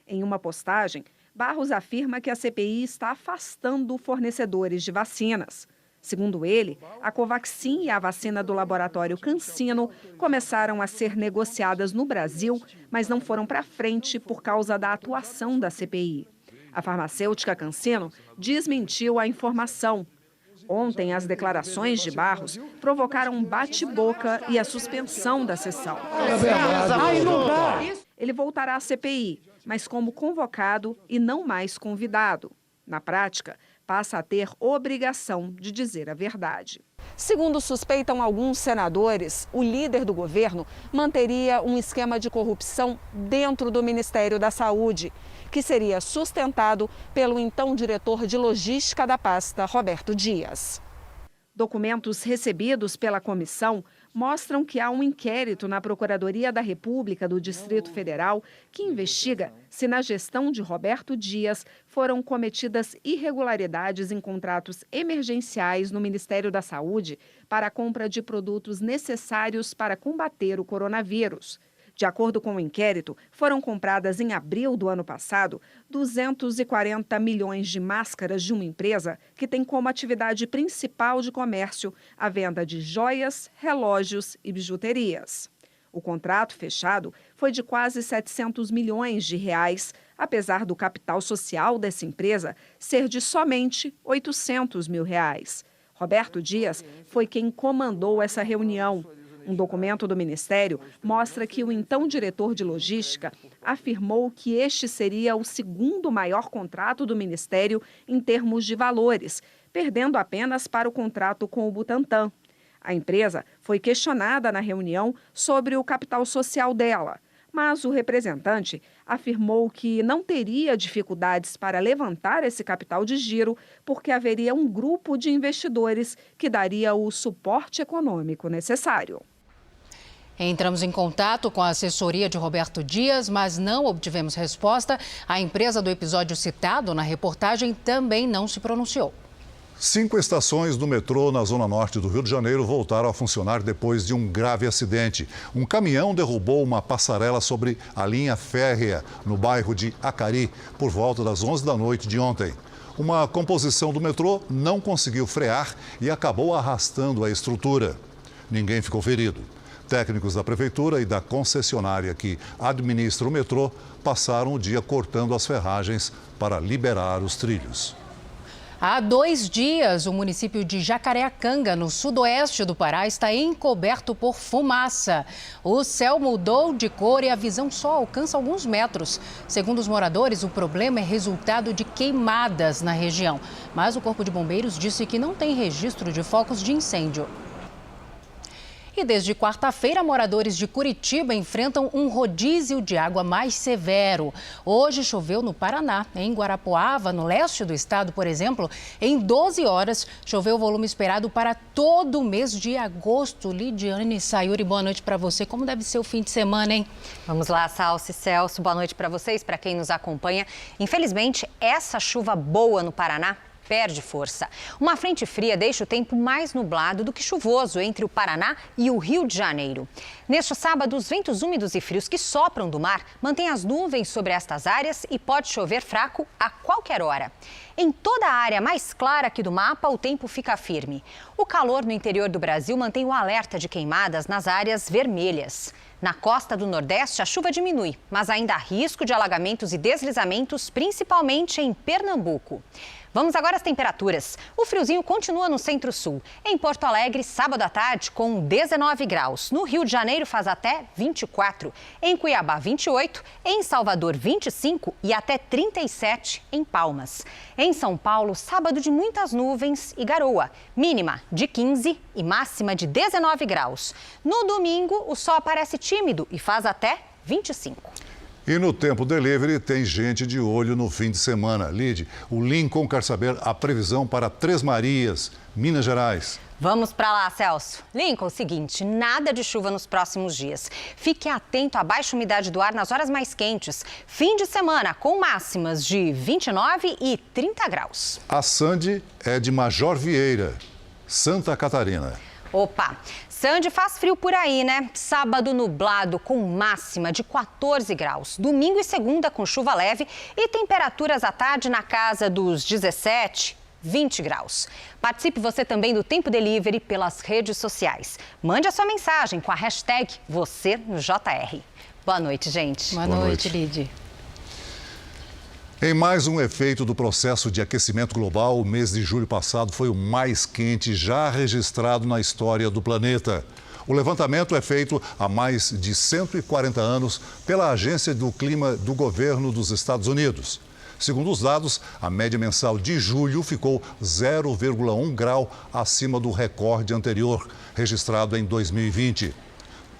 Em uma postagem, Barros afirma que a CPI está afastando fornecedores de vacinas. Segundo ele, a Covaxin e a vacina do laboratório CanSino começaram a ser negociadas no Brasil, mas não foram para frente por causa da atuação da CPI. A farmacêutica CanSino desmentiu a informação. Ontem, as declarações de Barros provocaram um bate-boca e a suspensão da sessão. Ele voltará à CPI, mas como convocado e não mais convidado. Na prática, passa a ter obrigação de dizer a verdade. Segundo suspeitam alguns senadores, o líder do governo manteria um esquema de corrupção dentro do Ministério da Saúde, que seria sustentado pelo então diretor de logística da pasta, Roberto Dias. Documentos recebidos pela comissão mostram que há um inquérito na Procuradoria da República do Distrito Federal que investiga se na gestão de Roberto Dias foram cometidas irregularidades em contratos emergenciais no Ministério da Saúde para a compra de produtos necessários para combater o coronavírus. De acordo com o inquérito, foram compradas em abril do ano passado 240 milhões de máscaras de uma empresa que tem como atividade principal de comércio a venda de joias, relógios e bijuterias. O contrato fechado foi de quase 700 milhões de reais, apesar do capital social dessa empresa ser de somente 800 mil reais. Roberto Dias foi quem comandou essa reunião. Um documento do Ministério mostra que o então diretor de logística afirmou que este seria o segundo maior contrato do Ministério em termos de valores, perdendo apenas para o contrato com o Butantan. A empresa foi questionada na reunião sobre o capital social dela, mas o representante afirmou que não teria dificuldades para levantar esse capital de giro porque haveria um grupo de investidores que daria o suporte econômico necessário. Entramos em contato com a assessoria de Roberto Dias, mas não obtivemos resposta. A empresa do episódio citado na reportagem também não se pronunciou. 5 estações do metrô na zona norte do Rio de Janeiro voltaram a funcionar depois de um grave acidente. Um caminhão derrubou uma passarela sobre a linha férrea no bairro de Acari por volta das 11 da noite de ontem. Uma composição do metrô não conseguiu frear e acabou arrastando a estrutura. Ninguém ficou ferido. Técnicos da prefeitura e da concessionária que administra o metrô passaram o dia cortando as ferragens para liberar os trilhos. Há 2 dias, o município de Jacareacanga, no sudoeste do Pará, está encoberto por fumaça. O céu mudou de cor e a visão só alcança alguns metros. Segundo os moradores, o problema é resultado de queimadas na região. Mas o Corpo de Bombeiros disse que não tem registro de focos de incêndio. E desde quarta-feira, moradores de Curitiba enfrentam um rodízio de água mais severo. Hoje choveu no Paraná, em Guarapuava, no leste do estado, por exemplo. Em 12 horas, choveu o volume esperado para todo o mês de agosto. Lidiane Sayuri, boa noite para você. Como deve ser o fim de semana, hein? Vamos lá, Salce, Celso. Boa noite para vocês, para quem nos acompanha. Infelizmente, essa chuva boa no Paraná perde força. Uma frente fria deixa o tempo mais nublado do que chuvoso entre o Paraná e o Rio de Janeiro. Neste sábado, os ventos úmidos e frios que sopram do mar mantêm as nuvens sobre estas áreas e pode chover fraco a qualquer hora. Em toda a área mais clara aqui do mapa, o tempo fica firme. O calor no interior do Brasil mantém o alerta de queimadas nas áreas vermelhas. Na costa do Nordeste, a chuva diminui, mas ainda há risco de alagamentos e deslizamentos, principalmente em Pernambuco. Vamos agora às temperaturas. O friozinho continua no Centro-Sul. Em Porto Alegre, sábado à tarde, com 19 graus. No Rio de Janeiro, faz até 24. Em Cuiabá, 28. Em Salvador, 25 e até 37 em Palmas. Em São Paulo, sábado de muitas nuvens e garoa. Mínima de 15 e máxima de 19 graus. No domingo, o sol aparece tímido e faz até 25. E no Tempo Delivery tem gente de olho no fim de semana. Lide, o Lincoln quer saber a previsão para Três Marias, Minas Gerais. Vamos para lá, Celso. Lincoln, o seguinte, nada de chuva nos próximos dias. Fique atento à baixa umidade do ar nas horas mais quentes. Fim de semana com máximas de 29 e 30 graus. A Sandy é de Major Vieira, Santa Catarina. Opa! Sandy, faz frio por aí, né? Sábado nublado com máxima de 14 graus. Domingo e segunda com chuva leve e temperaturas à tarde na casa dos 17, 20 graus. Participe você também do Tempo Delivery pelas redes sociais. Mande a sua mensagem com a hashtag #VocêNoJR. Boa noite, gente. Boa noite, Lide. Em mais um efeito do processo de aquecimento global, o mês de julho passado foi o mais quente já registrado na história do planeta. O levantamento é feito há mais de 140 anos pela Agência do Clima do Governo dos Estados Unidos. Segundo os dados, a média mensal de julho ficou 0,1 grau acima do recorde anterior, registrado em 2020.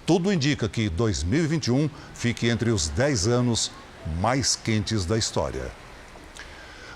Tudo indica que 2021 fique entre os 10 anos mais quentes da história.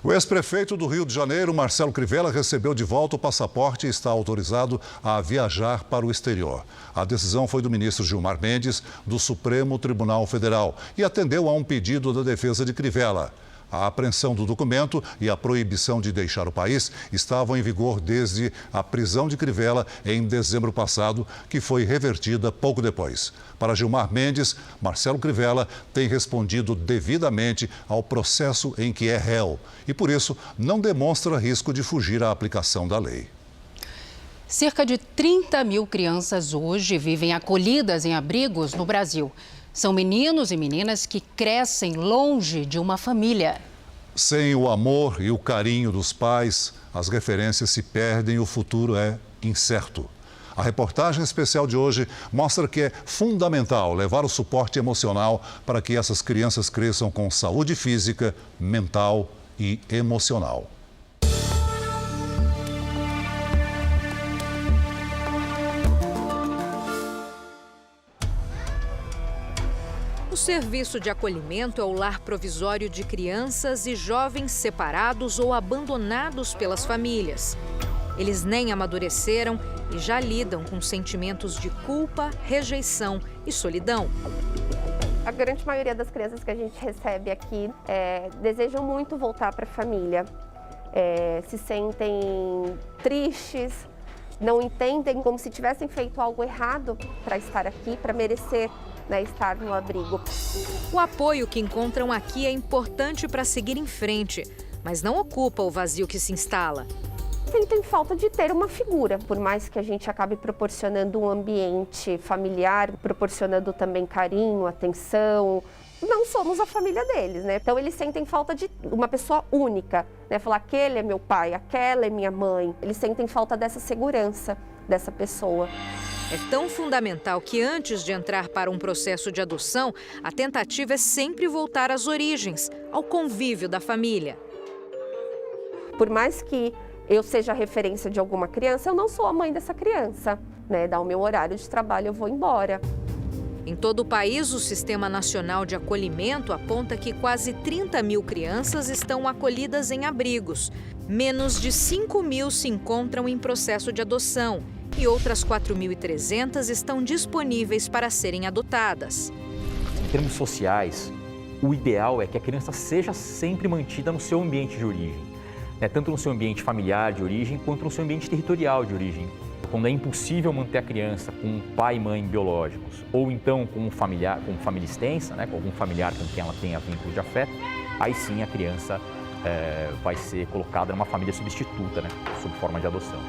O ex-prefeito do Rio de Janeiro, Marcelo Crivella, recebeu de volta o passaporte e está autorizado a viajar para o exterior. A decisão foi do ministro Gilmar Mendes, do Supremo Tribunal Federal, e atendeu a um pedido da defesa de Crivella. A apreensão do documento e a proibição de deixar o país estavam em vigor desde a prisão de Crivella em dezembro passado, que foi revertida pouco depois. Para Gilmar Mendes, Marcelo Crivella tem respondido devidamente ao processo em que é réu e, por isso, não demonstra risco de fugir à aplicação da lei. Cerca de 30 mil crianças hoje vivem acolhidas em abrigos no Brasil. São meninos e meninas que crescem longe de uma família. Sem o amor e o carinho dos pais, as referências se perdem e o futuro é incerto. A reportagem especial de hoje mostra que é fundamental levar o suporte emocional para que essas crianças cresçam com saúde física, mental e emocional. O serviço de acolhimento é o lar provisório de crianças e jovens separados ou abandonados pelas famílias. Eles nem amadureceram e já lidam com sentimentos de culpa, rejeição e solidão. A grande maioria das crianças que a gente recebe aqui desejam muito voltar para a família. Se sentem tristes, não entendem, como se tivessem feito algo errado para estar aqui, para merecer estar no abrigo. O apoio que encontram aqui é importante para seguir em frente, mas não ocupa o vazio que se instala. Sentem falta de ter uma figura, por mais que a gente acabe proporcionando um ambiente familiar, proporcionando também carinho, atenção. Não somos a família deles, né? Então eles sentem falta de uma pessoa única, né? Falar, aquele é meu pai, aquela é minha mãe. Eles sentem falta dessa segurança dessa pessoa. É tão fundamental que antes de entrar para um processo de adoção, a tentativa é sempre voltar às origens, ao convívio da família. Por mais que eu seja referência de alguma criança, eu não sou a mãe dessa criança, né? Dá o meu horário de trabalho, eu vou embora. Em todo o país, o Sistema Nacional de Acolhimento aponta que quase 30 mil crianças estão acolhidas em abrigos. Menos de 5 mil se encontram em processo de adoção e outras 4.300 estão disponíveis para serem adotadas. Em termos sociais, o ideal é que a criança seja sempre mantida no seu ambiente de origem, né? Tanto no seu ambiente familiar de origem, quanto no seu ambiente territorial de origem. Quando é impossível manter a criança com pai e mãe biológicos, ou então com família extensa, né? Com algum familiar com quem ela tenha vínculo de afeto, aí sim a criança vai ser colocada numa família substituta, né? Sob forma de adoção.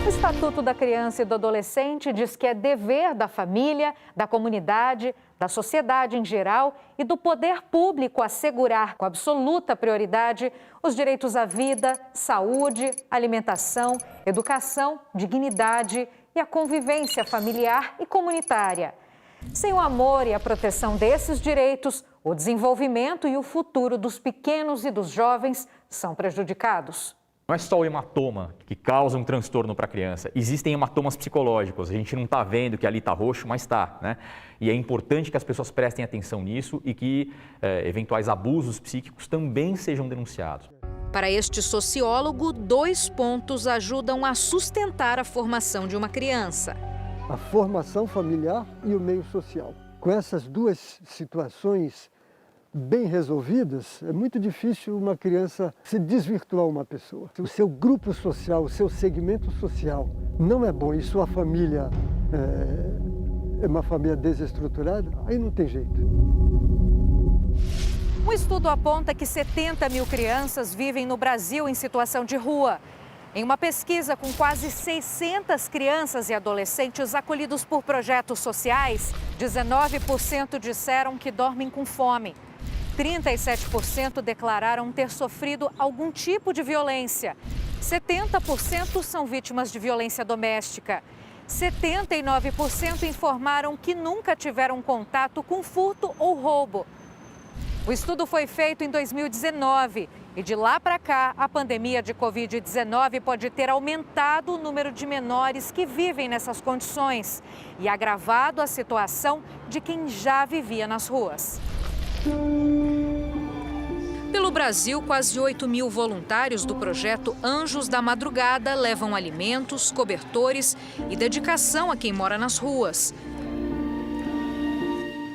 O Estatuto da Criança e do Adolescente diz que é dever da família, da comunidade, da sociedade em geral e do poder público assegurar com absoluta prioridade os direitos à vida, saúde, alimentação, educação, dignidade e a convivência familiar e comunitária. Sem o amor e a proteção desses direitos, o desenvolvimento e o futuro dos pequenos e dos jovens são prejudicados. Não é só o hematoma que causa um transtorno para a criança. Existem hematomas psicológicos. A gente não está vendo que ali está roxo, mas está, né? E é importante que as pessoas prestem atenção nisso e que eventuais abusos psíquicos também sejam denunciados. Para este sociólogo, 2 pontos ajudam a sustentar a formação de uma criança. A formação familiar e o meio social. Com essas duas situações bem resolvidas, é muito difícil uma criança se desvirtuar uma pessoa. Se o seu grupo social, o seu segmento social não é bom e sua família é uma família desestruturada, aí não tem jeito. Um estudo aponta que 70 mil crianças vivem no Brasil em situação de rua. Em uma pesquisa com quase 600 crianças e adolescentes acolhidos por projetos sociais, 19% disseram que dormem com fome. 37% declararam ter sofrido algum tipo de violência. 70% são vítimas de violência doméstica. 79% informaram que nunca tiveram contato com furto ou roubo. O estudo foi feito em 2019 e de lá para cá, a pandemia de Covid-19 pode ter aumentado o número de menores que vivem nessas condições e agravado a situação de quem já vivia nas ruas. Pelo Brasil, quase 8.000 voluntários do projeto Anjos da Madrugada levam alimentos, cobertores e dedicação a quem mora nas ruas.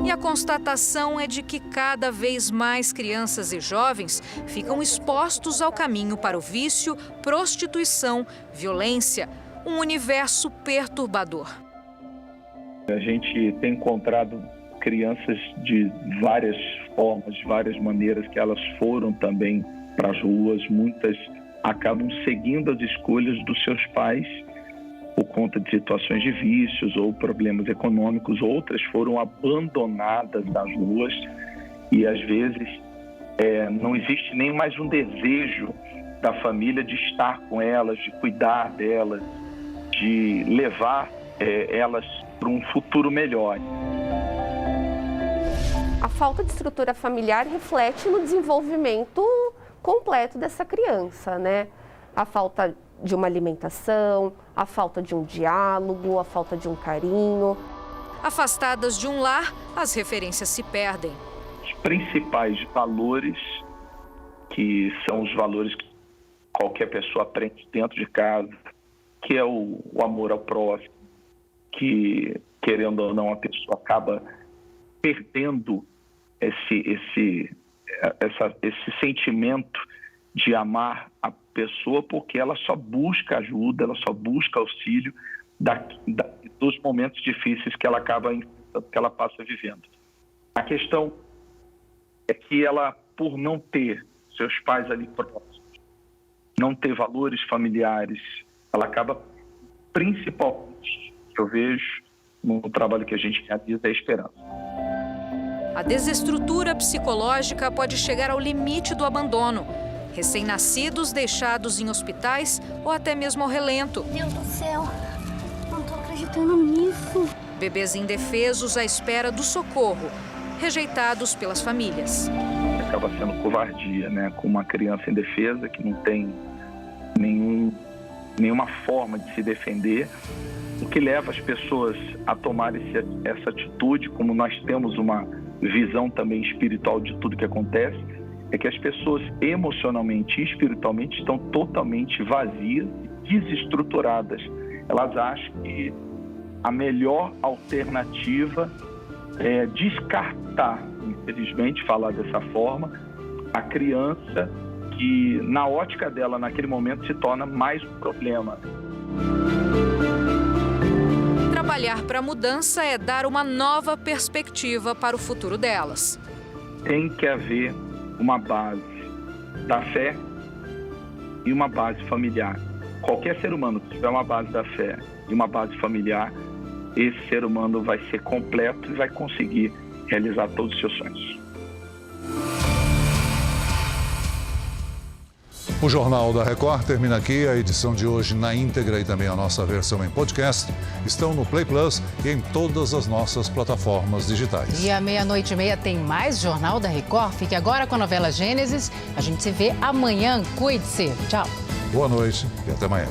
E a constatação é de que cada vez mais crianças e jovens ficam expostos ao caminho para o vício, prostituição, violência, um universo perturbador. A gente tem encontrado crianças de várias formas, de várias maneiras, que elas foram também para as ruas. Muitas acabam seguindo as escolhas dos seus pais por conta de situações de vícios ou problemas econômicos. Outras foram abandonadas nas ruas e, às vezes, não existe nem mais um desejo da família de estar com elas, de cuidar delas, de levar elas para um futuro melhor. A falta de estrutura familiar reflete no desenvolvimento completo dessa criança, né? A falta de uma alimentação, a falta de um diálogo, a falta de um carinho. Afastadas de um lar, as referências se perdem. Os principais valores, que são os valores que qualquer pessoa aprende dentro de casa, que é o amor ao próximo, que, querendo ou não, a pessoa acaba perdendo esse sentimento de amar a pessoa, porque ela só busca ajuda, ela só busca auxílio dos momentos difíceis que ela passa vivendo. A questão é que ela, por não ter seus pais ali próximos, não ter valores familiares, ela acaba, principalmente, que eu vejo no trabalho que a gente realiza, é a esperança. A desestrutura psicológica pode chegar ao limite do abandono. Recém-nascidos deixados em hospitais ou até mesmo ao relento. Deus do céu, não tô acreditando nisso. Bebês indefesos à espera do socorro, rejeitados pelas famílias. Acaba sendo covardia, né? Com uma criança indefesa que não tem nenhuma forma de se defender, o que leva as pessoas a tomar essa atitude, como nós temos uma visão também espiritual de tudo que acontece, é que as pessoas emocionalmente e espiritualmente estão totalmente vazias e desestruturadas. Elas acham que a melhor alternativa é descartar, infelizmente, falar dessa forma, a criança que, na ótica dela, naquele momento, se torna mais um problema. Trabalhar para a mudança é dar uma nova perspectiva para o futuro delas. Tem que haver uma base da fé e uma base familiar. Qualquer ser humano que tiver uma base da fé e uma base familiar, esse ser humano vai ser completo e vai conseguir realizar todos os seus sonhos. O Jornal da Record termina aqui. A edição de hoje na íntegra e também a nossa versão em podcast estão no Play Plus e em todas as nossas plataformas digitais. E à 00:30 tem mais Jornal da Record. Fique agora com a novela Gênesis. A gente se vê amanhã. Cuide-se. Tchau. Boa noite e até amanhã.